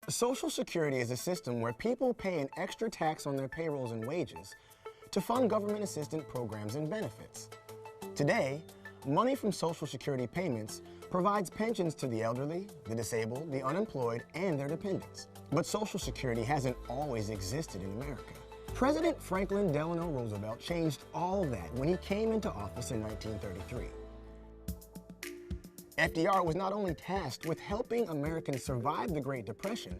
Social Security is a system where people pay an extra tax on their payrolls and wages to fund government assistance programs and benefits. Today, money from Social Security payments provides pensions to the elderly, the disabled, the unemployed, and their dependents. But Social Security hasn't always existed in America. President Franklin Delano Roosevelt changed all of that when he came into office in 1933. FDR was not only tasked with helping Americans survive the Great Depression,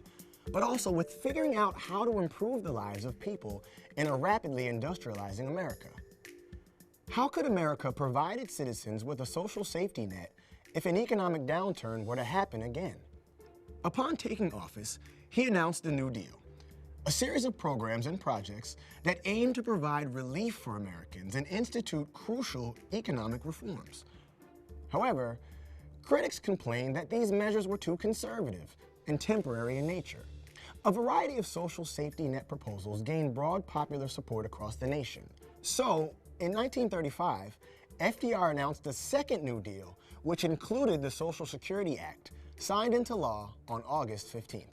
but also with figuring out how to improve the lives of people in a rapidly industrializing America. How could America provide its citizens with a social safety net if an economic downturn were to happen again? Upon taking office, he announced the New Deal, a series of programs and projects that aim to provide relief for Americans and institute crucial economic reforms. However, critics complained that these measures were too conservative and temporary in nature. A variety of social safety net proposals gained broad popular support across the nation. So, in 1935, FDR announced the second New Deal, which included the Social Security Act, signed into law on August 15th.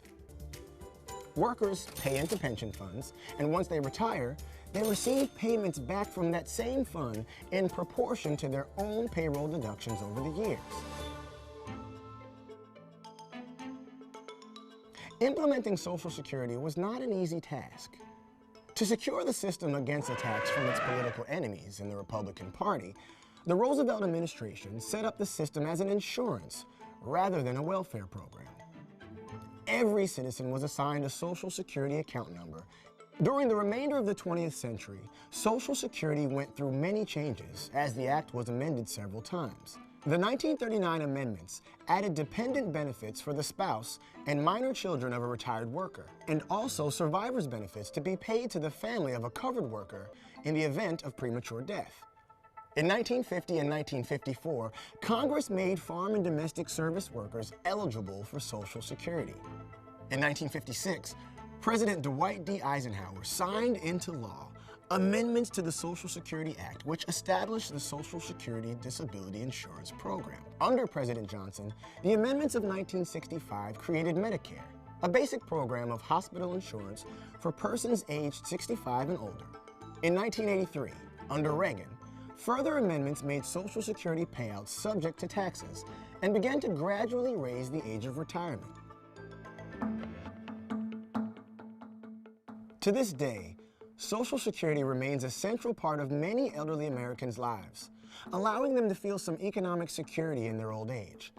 Workers pay into pension funds, and once they retire, they receive payments back from that same fund in proportion to their own payroll deductions over the years. Implementing Social Security was not an easy task. To secure the system against attacks from its political enemies in the Republican Party, the Roosevelt administration set up the system as an insurance rather than a welfare program. Every citizen was assigned a Social Security account number. During the remainder of the 20th century, Social Security went through many changes as the act was amended several times. The 1939 amendments added dependent benefits for the spouse and minor children of a retired worker, and also survivor's benefits to be paid to the family of a covered worker in the event of premature death. In 1950 and 1954, Congress made farm and domestic service workers eligible for Social Security. In 1956, President Dwight D. Eisenhower signed into law amendments to the Social Security Act, which established the Social Security Disability Insurance Program. Under President Johnson, the amendments of 1965 created Medicare, a basic program of hospital insurance for persons aged 65 and older. In 1983, under Reagan, further amendments made Social Security payouts subject to taxes and began to gradually raise the age of retirement. To this day, Social Security remains a central part of many elderly Americans' lives, allowing them to feel some economic security in their old age.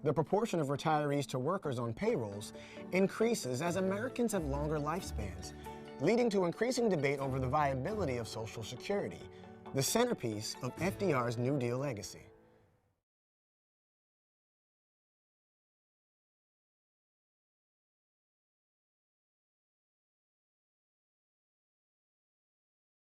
The proportion of retirees to workers on payrolls increases as Americans have longer lifespans, leading to increasing debate over the viability of Social Security, the centerpiece of FDR's New Deal legacy.